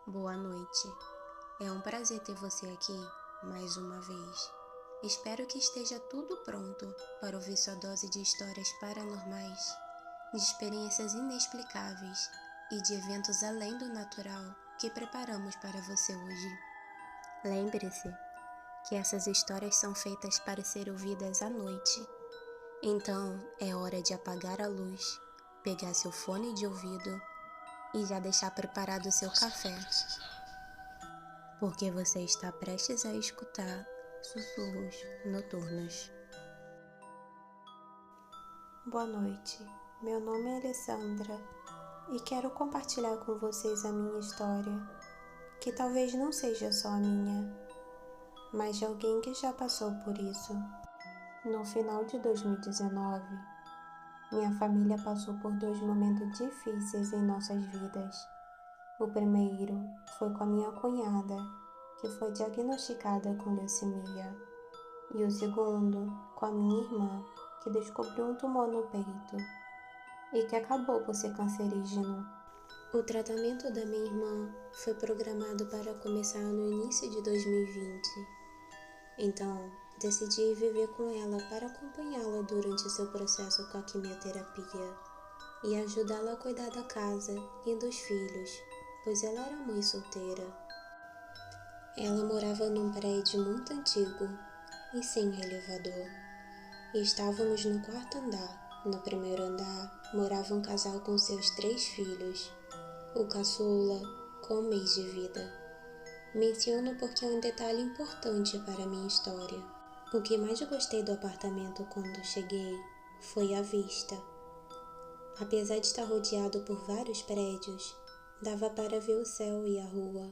Boa noite. É um prazer ter você aqui mais uma vez. Espero que esteja tudo pronto para ouvir sua dose de histórias paranormais, de experiências inexplicáveis e de eventos além do natural que preparamos para você hoje. Lembre-se que essas histórias são feitas para ser ouvidas à noite. Então é hora de apagar a luz, pegar seu fone de ouvido e já deixar preparado o seu café, porque você está prestes a escutar sussurros noturnos. Boa noite, meu nome é Alessandra e quero compartilhar com vocês a minha história, que talvez não seja só a minha, mas de alguém que já passou por isso. No final de 2019, minha família passou por 2 momentos difíceis em nossas vidas. O primeiro foi com a minha cunhada, que foi diagnosticada com leucemia, e o segundo com a minha irmã, que descobriu um tumor no peito e que acabou por ser cancerígeno. O tratamento da minha irmã foi programado para começar no início de 2020. Então, decidi viver com ela para acompanhá-la durante o seu processo com a quimioterapia e ajudá-la a cuidar da casa e dos filhos, pois ela era mãe solteira. Ela morava num prédio muito antigo e sem elevador. E estávamos no 4º andar. No primeiro andar morava um casal com seus 3 filhos, o caçula com 1 mês de vida. Menciono porque é um detalhe importante para a minha história. O que mais gostei do apartamento quando cheguei foi a vista. Apesar de estar rodeado por vários prédios, dava para ver o céu e a rua.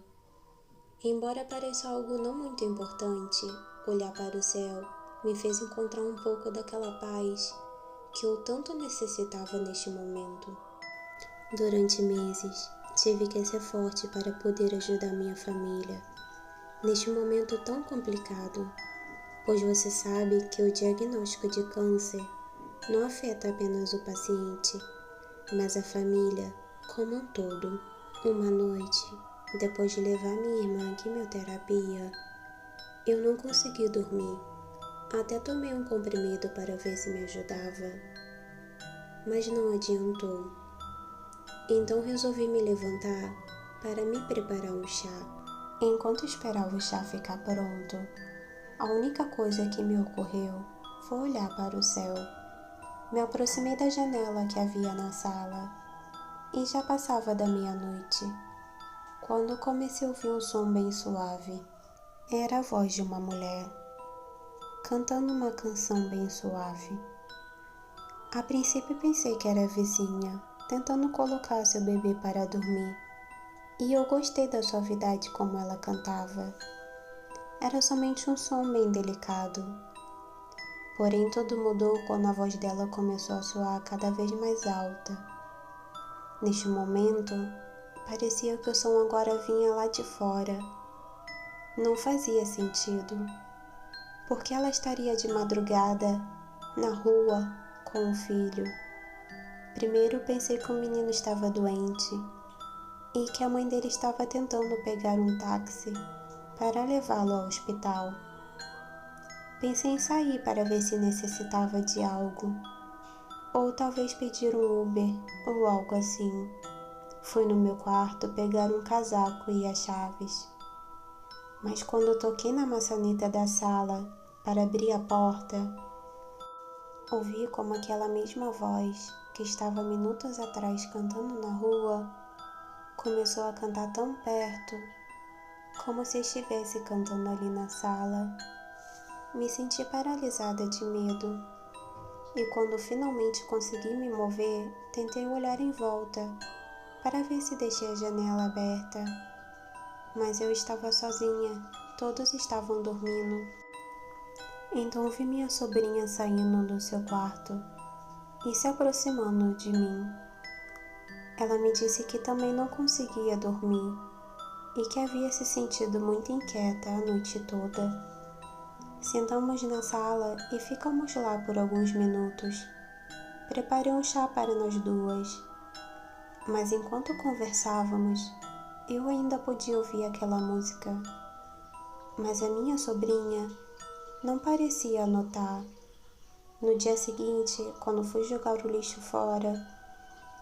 Embora pareça algo não muito importante, olhar para o céu me fez encontrar um pouco daquela paz que eu tanto necessitava neste momento. Durante meses, tive que ser forte para poder ajudar minha família neste momento tão complicado, pois você sabe que o diagnóstico de câncer não afeta apenas o paciente, mas a família como um todo. Uma noite, depois de levar minha irmã à quimioterapia, eu não consegui dormir. Até tomei um comprimido para ver se me ajudava, mas não adiantou. Então resolvi me levantar para me preparar um chá. Enquanto esperava o chá ficar pronto, a única coisa que me ocorreu foi olhar para o céu. Me aproximei da janela que havia na sala e já passava da meia-noite, quando comecei a ouvir um som bem suave. Era a voz de uma mulher, cantando uma canção bem suave. A princípio pensei que era a vizinha, tentando colocar seu bebê para dormir, e eu gostei da suavidade como ela cantava. Era somente um som bem delicado. Porém, tudo mudou quando a voz dela começou a soar cada vez mais alta. Neste momento, parecia que o som agora vinha lá de fora. Não fazia sentido. Porque ela estaria de madrugada, na rua, com o filho. Primeiro pensei que o menino estava doente e que a mãe dele estava tentando pegar um táxi para levá-lo ao hospital. Pensei em sair para ver se necessitava de algo, ou talvez pedir um Uber ou algo assim. Fui no meu quarto pegar um casaco e as chaves. Mas quando toquei na maçaneta da sala para abrir a porta, ouvi como aquela mesma voz que estava minutos atrás cantando na rua começou a cantar tão perto, como se estivesse cantando ali na sala. Me senti paralisada de medo e quando finalmente consegui me mover, tentei olhar em volta para ver se deixei a janela aberta, mas eu estava sozinha, todos estavam dormindo. Então vi minha sobrinha saindo do seu quarto e se aproximando de mim. Ela me disse que também não conseguia dormir e que havia se sentido muito inquieta a noite toda. Sentamos na sala e ficamos lá por alguns minutos. Preparei um chá para nós duas, mas enquanto conversávamos, eu ainda podia ouvir aquela música, mas a minha sobrinha não parecia notar. No dia seguinte, quando fui jogar o lixo fora,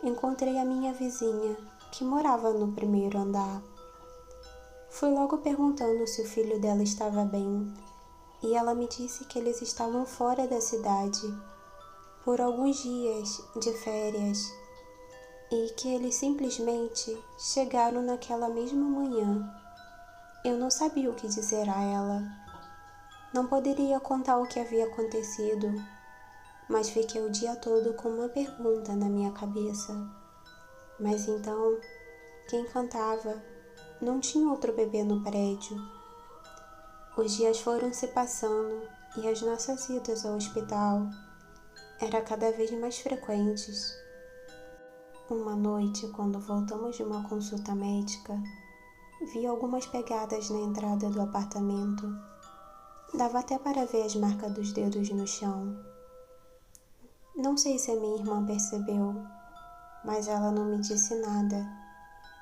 encontrei a minha vizinha, que morava no primeiro andar. Fui logo perguntando se o filho dela estava bem, e ela me disse que eles estavam fora da cidade, por alguns dias de férias, e que eles simplesmente chegaram naquela mesma manhã. Eu não sabia o que dizer a ela. Não poderia contar o que havia acontecido, mas fiquei o dia todo com uma pergunta na minha cabeça. Mas então, quem cantava? Não tinha outro bebê no prédio. Os dias foram se passando e as nossas idas ao hospital eram cada vez mais frequentes. Uma noite, quando voltamos de uma consulta médica, vi algumas pegadas na entrada do apartamento. Dava até para ver as marcas dos dedos no chão. Não sei se a minha irmã percebeu, mas ela não me disse nada.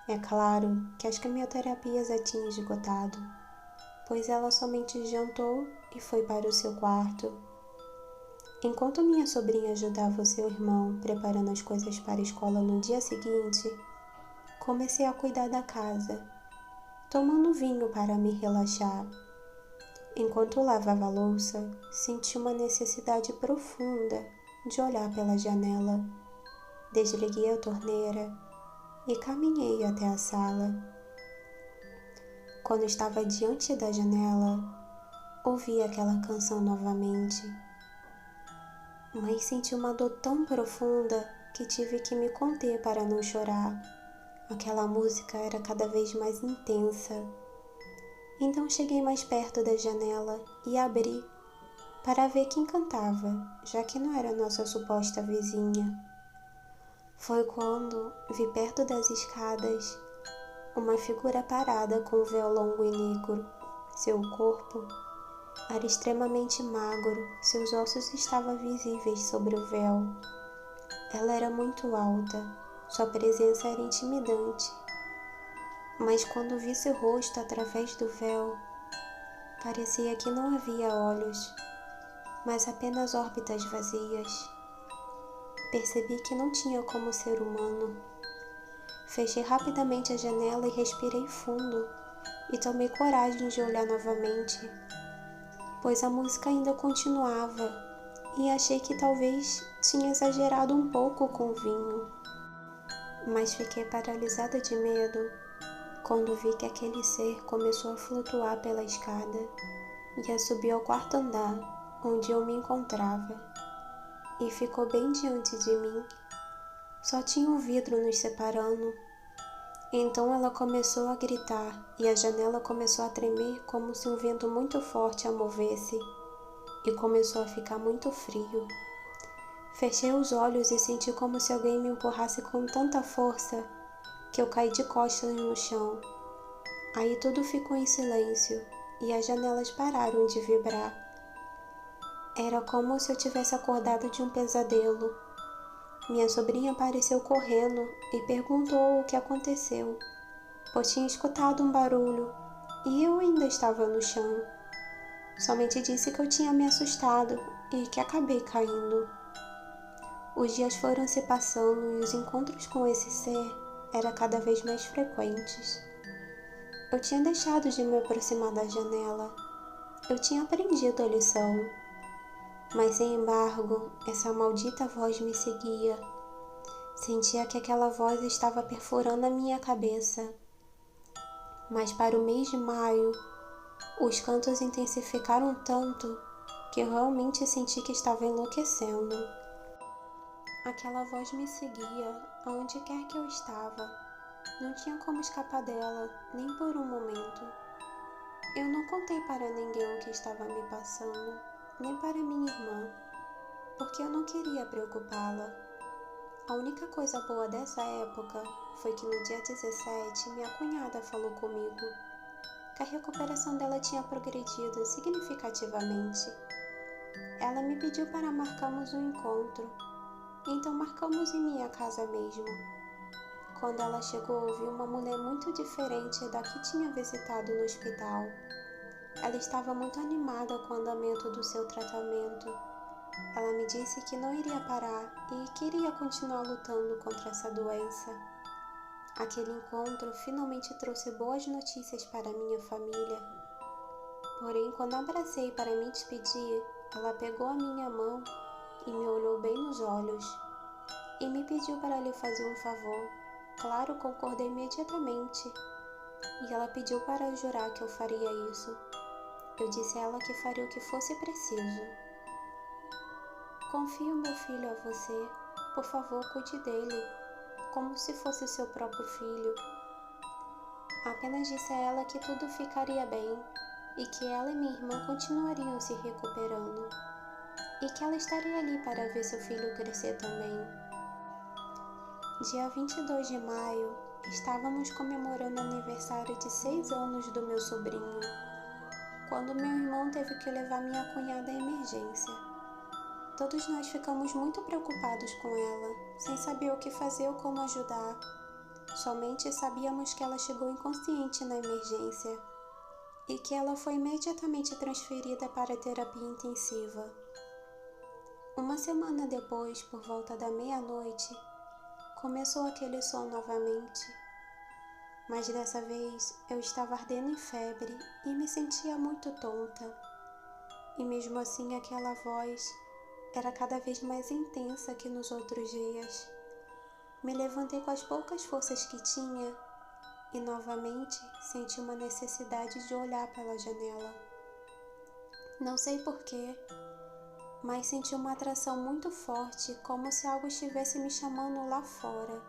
É claro que as quimioterapias a tinham esgotado, pois ela somente jantou e foi para o seu quarto. Enquanto minha sobrinha ajudava o seu irmão preparando as coisas para a escola no dia seguinte, comecei a cuidar da casa, tomando vinho para me relaxar. Enquanto lavava a louça, senti uma necessidade profunda de olhar pela janela. Desliguei a torneira e caminhei até a sala. Quando estava diante da janela, ouvi aquela canção novamente, mas senti uma dor tão profunda que tive que me conter para não chorar. Aquela música era cada vez mais intensa. Então cheguei mais perto da janela e abri para ver quem cantava, já que não era nossa suposta vizinha. Foi quando vi perto das escadas uma figura parada com um véu longo e negro. Seu corpo era extremamente magro, seus ossos estavam visíveis sobre o véu. Ela era muito alta, sua presença era intimidante. Mas quando vi seu rosto através do véu, parecia que não havia olhos, mas apenas órbitas vazias. Percebi que não tinha como ser humano. Fechei rapidamente a janela e respirei fundo, e tomei coragem de olhar novamente, pois a música ainda continuava, e achei que talvez tinha exagerado um pouco com o vinho. Mas fiquei paralisada de medo quando vi que aquele ser começou a flutuar pela escada e a subir ao quarto andar, onde eu me encontrava, e ficou bem diante de mim. Só tinha um vidro nos separando. Então ela começou a gritar e a janela começou a tremer como se um vento muito forte a movesse, e começou a ficar muito frio. Fechei os olhos e senti como se alguém me empurrasse com tanta força que eu caí de costas no chão. Aí tudo ficou em silêncio e as janelas pararam de vibrar. Era como se eu tivesse acordado de um pesadelo. Minha sobrinha apareceu correndo e perguntou o que aconteceu, pois tinha escutado um barulho e eu ainda estava no chão. Somente disse que eu tinha me assustado e que acabei caindo. Os dias foram se passando e os encontros com esse ser eram cada vez mais frequentes. Eu tinha deixado de me aproximar da janela. Eu tinha aprendido a lição. Mas, sem embargo, essa maldita voz me seguia. Sentia que aquela voz estava perfurando a minha cabeça. Mas para o mês de maio, os cantos intensificaram tanto que eu realmente senti que estava enlouquecendo. Aquela voz me seguia aonde quer que eu estava. Não tinha como escapar dela, nem por um momento. Eu não contei para ninguém o que estava me passando, nem para minha irmã, porque eu não queria preocupá-la. A única coisa boa dessa época foi que no dia 17 minha cunhada falou comigo que a recuperação dela tinha progredido significativamente. Ela me pediu para marcarmos um encontro, então marcamos em minha casa mesmo. Quando ela chegou, vi uma mulher muito diferente da que tinha visitado no hospital. Ela estava muito animada com o andamento do seu tratamento. Ela me disse que não iria parar e queria continuar lutando contra essa doença. Aquele encontro finalmente trouxe boas notícias para minha família. Porém, quando abracei para me despedir, ela pegou a minha mão e me olhou bem nos olhos e me pediu para lhe fazer um favor. Claro, concordei imediatamente. E ela pediu para jurar que eu faria isso. Eu disse a ela que faria o que fosse preciso. Confio meu filho a você. Por favor, cuide dele, como se fosse seu próprio filho. Apenas disse a ela que tudo ficaria bem e que ela e minha irmã continuariam se recuperando e que ela estaria ali para ver seu filho crescer também. Dia 22 de maio, estávamos comemorando o aniversário de 6 anos do meu sobrinho, quando meu irmão teve que levar minha cunhada à emergência. Todos nós ficamos muito preocupados com ela, sem saber o que fazer ou como ajudar. Somente sabíamos que ela chegou inconsciente na emergência e que ela foi imediatamente transferida para a terapia intensiva. Uma semana depois, por volta da meia-noite, começou aquele som novamente, mas dessa vez eu estava ardendo em febre e me sentia muito tonta. E mesmo assim aquela voz era cada vez mais intensa que nos outros dias. Me levantei com as poucas forças que tinha e novamente senti uma necessidade de olhar pela janela. Não sei porquê, mas senti uma atração muito forte, como se algo estivesse me chamando lá fora.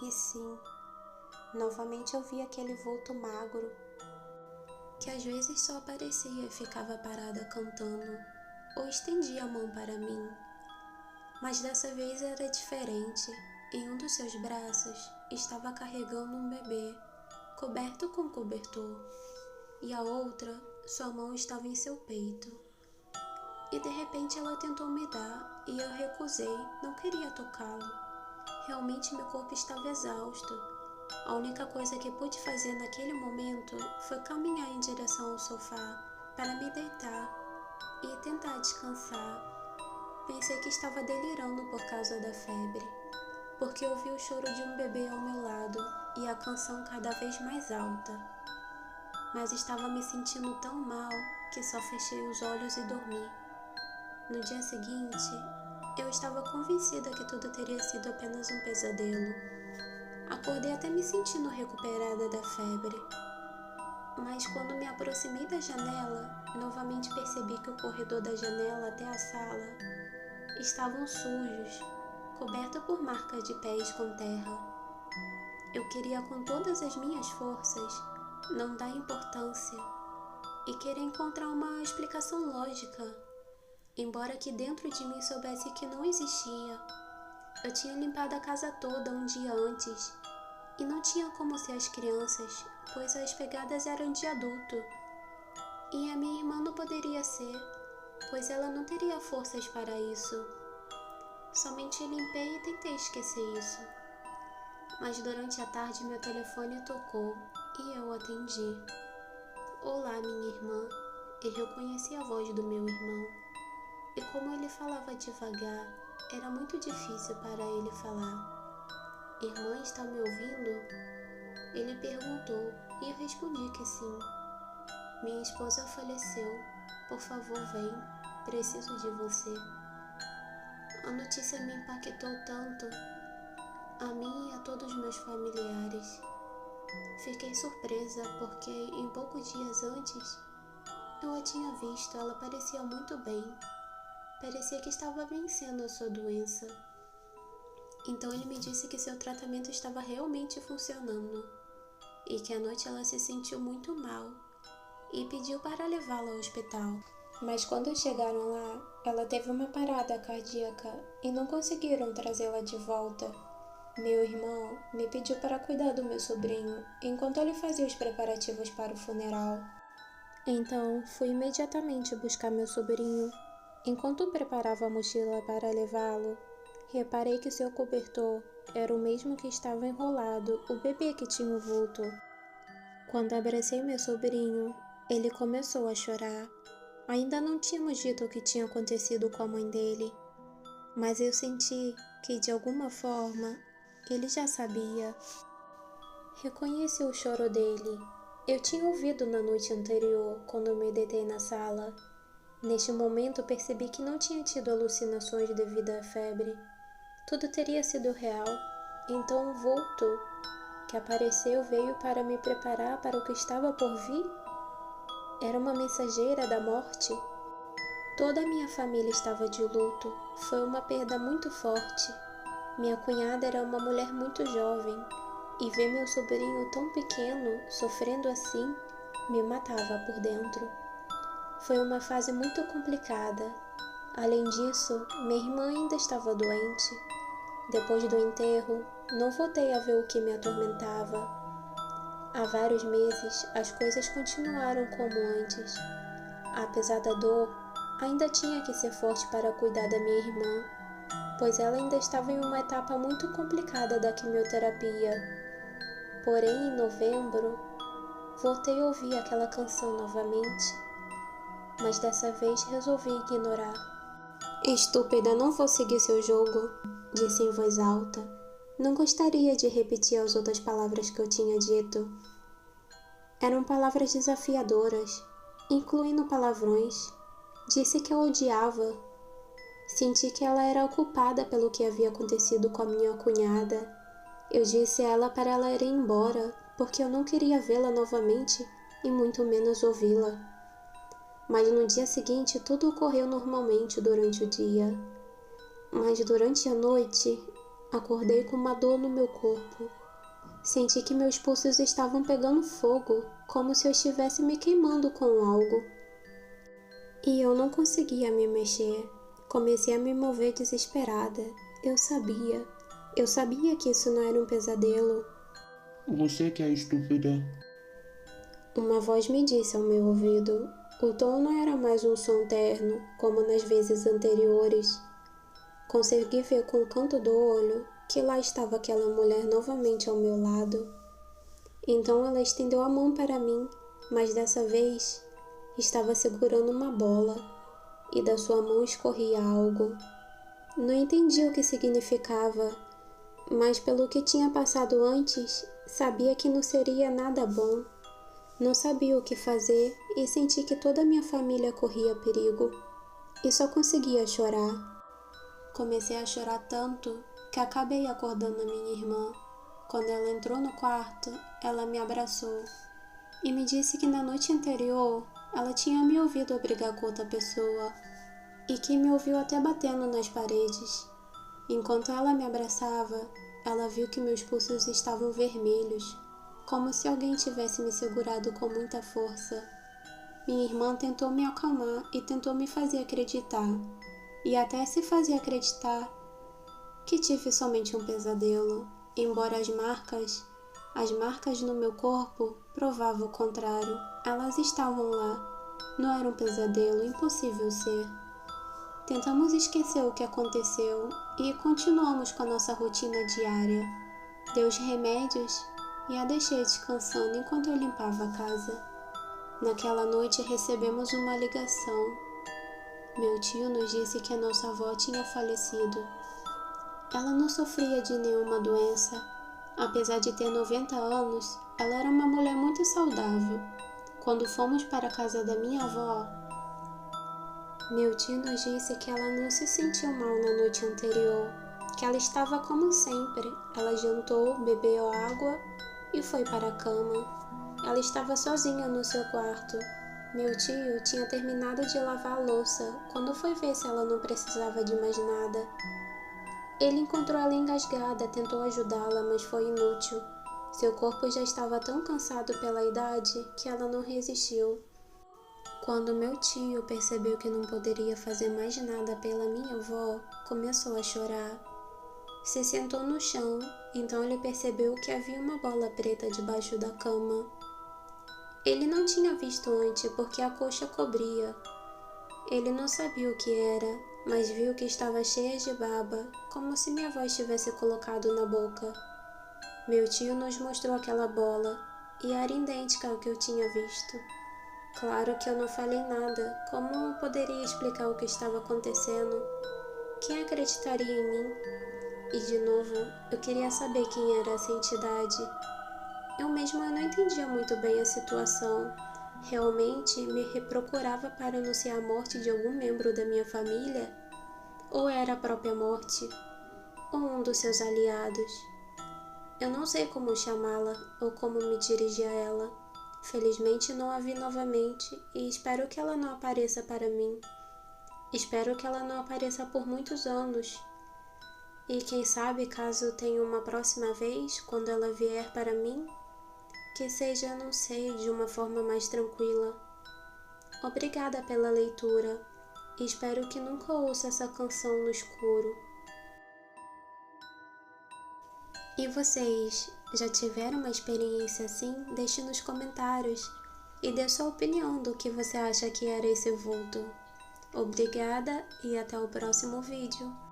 E sim, novamente eu vi aquele vulto magro, que às vezes só aparecia e ficava parada cantando, ou estendia a mão para mim. Mas dessa vez era diferente. Em um dos seus braços estava carregando um bebê, coberto com cobertor, e a outra, sua mão estava em seu peito. E de repente ela tentou me dar e eu recusei, não queria tocá-lo. Realmente meu corpo estava exausto. A única coisa que pude fazer naquele momento foi caminhar em direção ao sofá para me deitar e tentar descansar. Pensei que estava delirando por causa da febre, porque ouvi o choro de um bebê ao meu lado e a canção cada vez mais alta. Mas estava me sentindo tão mal que só fechei os olhos e dormi. No dia seguinte, eu estava convencida que tudo teria sido apenas um pesadelo. Acordei até me sentindo recuperada da febre. Mas quando me aproximei da janela, novamente percebi que o corredor da janela até a sala estavam sujos, cobertos por marcas de pés com terra. Eu queria com todas as minhas forças não dar importância e querer encontrar uma explicação lógica, embora que dentro de mim soubesse que não existia. Eu tinha limpado a casa toda um dia antes e não tinha como ser as crianças, pois as pegadas eram de adulto. E a minha irmã não poderia ser, pois ela não teria forças para isso. Somente limpei e tentei esquecer isso. Mas durante a tarde meu telefone tocou e eu atendi. Olá, minha irmã. Eu reconheci a voz do meu irmão. E como ele falava devagar, era muito difícil para ele falar. Irmã, está me ouvindo? Ele perguntou e eu respondi que sim. Minha esposa faleceu. Por favor, vem. Preciso de você. A notícia me impactou tanto, a mim e a todos os meus familiares. Fiquei surpresa porque em poucos dias antes eu a tinha visto, ela parecia muito bem. Parecia que estava vencendo a sua doença. Então ele me disse que seu tratamento estava realmente funcionando e que à noite ela se sentiu muito mal e pediu para levá-la ao hospital. Mas quando chegaram lá, ela teve uma parada cardíaca e não conseguiram trazê-la de volta. Meu irmão me pediu para cuidar do meu sobrinho enquanto ele fazia os preparativos para o funeral. Então, fui imediatamente buscar meu sobrinho. Enquanto preparava a mochila para levá-lo, reparei que seu cobertor era o mesmo que estava enrolado, o bebê que tinha o vulto. Quando abracei meu sobrinho, ele começou a chorar. Ainda não tínhamos dito o que tinha acontecido com a mãe dele, mas eu senti que, de alguma forma, ele já sabia. Reconheci o choro dele. Eu tinha ouvido na noite anterior, quando me deitei na sala. Neste momento, percebi que não tinha tido alucinações devido à febre. Tudo teria sido real. Então o vulto que apareceu veio para me preparar para o que estava por vir? Era uma mensageira da morte? Toda a minha família estava de luto. Foi uma perda muito forte. Minha cunhada era uma mulher muito jovem, e ver meu sobrinho tão pequeno sofrendo assim me matava por dentro. Foi uma fase muito complicada. Além disso, minha irmã ainda estava doente. Depois do enterro, não voltei a ver o que me atormentava. Há vários meses, as coisas continuaram como antes. Apesar da dor, ainda tinha que ser forte para cuidar da minha irmã, pois ela ainda estava em uma etapa muito complicada da quimioterapia. Porém, em novembro, voltei a ouvir aquela canção novamente, mas dessa vez resolvi ignorar. Estúpida, não vou seguir seu jogo, disse em voz alta. Não gostaria de repetir as outras palavras que eu tinha dito. Eram palavras desafiadoras, incluindo palavrões. Disse que a odiava. Senti que ela era a culpada pelo que havia acontecido com a minha cunhada. Eu disse a ela para ela ir embora, porque eu não queria vê-la novamente e muito menos ouvi-la. Mas no dia seguinte tudo ocorreu normalmente durante o dia. Mas durante a noite, acordei com uma dor no meu corpo. Senti que meus pulsos estavam pegando fogo, como se eu estivesse me queimando com algo. E eu não conseguia me mexer. Comecei a me mover desesperada. Eu sabia que isso não era um pesadelo. Você que é estúpida. Uma voz me disse ao meu ouvido. O tom não era mais um som terno, como nas vezes anteriores. Consegui ver com o canto do olho que lá estava aquela mulher novamente ao meu lado. Então ela estendeu a mão para mim, mas dessa vez estava segurando uma bola, e da sua mão escorria algo. Não entendi o que significava, mas pelo que tinha passado antes, sabia que não seria nada bom. Não sabia o que fazer e senti que toda a minha família corria perigo. E só conseguia chorar. Comecei a chorar tanto que acabei acordando a minha irmã. Quando ela entrou no quarto, ela me abraçou e me disse que na noite anterior ela tinha me ouvido brigar com outra pessoa e que me ouviu até batendo nas paredes. Enquanto ela me abraçava, ela viu que meus pulsos estavam vermelhos, como se alguém tivesse me segurado com muita força. Minha irmã tentou me acalmar e tentou me fazer acreditar, e até se fazer acreditar que tive somente um pesadelo, embora as marcas no meu corpo provavam o contrário. Elas estavam lá. Não era um pesadelo, impossível ser. Tentamos esquecer o que aconteceu e continuamos com a nossa rotina diária. Dei os remédios e a deixei descansando enquanto eu limpava a casa. Naquela noite recebemos uma ligação. Meu tio nos disse que a nossa avó tinha falecido. Ela não sofria de nenhuma doença. Apesar de ter 90 anos, ela era uma mulher muito saudável. Quando fomos para a casa da minha avó, meu tio nos disse que ela não se sentiu mal na noite anterior, que ela estava como sempre. Ela jantou, bebeu água e foi para a cama. Ela estava sozinha no seu quarto. Meu tio tinha terminado de lavar a louça quando foi ver se ela não precisava de mais nada. Ele encontrou ela engasgada, tentou ajudá-la, mas foi inútil. Seu corpo já estava tão cansado pela idade que ela não resistiu. Quando meu tio percebeu que não poderia fazer mais nada pela minha avó, começou a chorar. Se sentou no chão, então ele percebeu que havia uma bola preta debaixo da cama. Ele não tinha visto antes porque a coxa cobria. Ele não sabia o que era. mas viu que estava cheia de baba, como se minha avó estivesse colocado na boca. Meu tio nos mostrou aquela bola, e era idêntica ao que eu tinha visto. Claro que eu não falei nada, como poderia explicar o que estava acontecendo? Quem acreditaria em mim? E de novo, eu queria saber quem era essa entidade. Eu mesma não entendia muito bem a situação. Realmente me reprocurava para anunciar a morte de algum membro da minha família? Ou era a própria morte? Ou um dos seus aliados? Eu não sei como chamá-la ou como me dirigir a ela. Felizmente não a vi novamente e espero que ela não apareça para mim. Espero que ela não apareça por muitos anos. E quem sabe, caso tenha uma próxima vez, quando ela vier para mim, que seja, não sei, de uma forma mais tranquila. Obrigada pela leitura e espero que nunca ouça essa canção no escuro. E vocês, já tiveram uma experiência assim? Deixe nos comentários e dê sua opinião do que você acha que era esse vulto. Obrigada e até o próximo vídeo.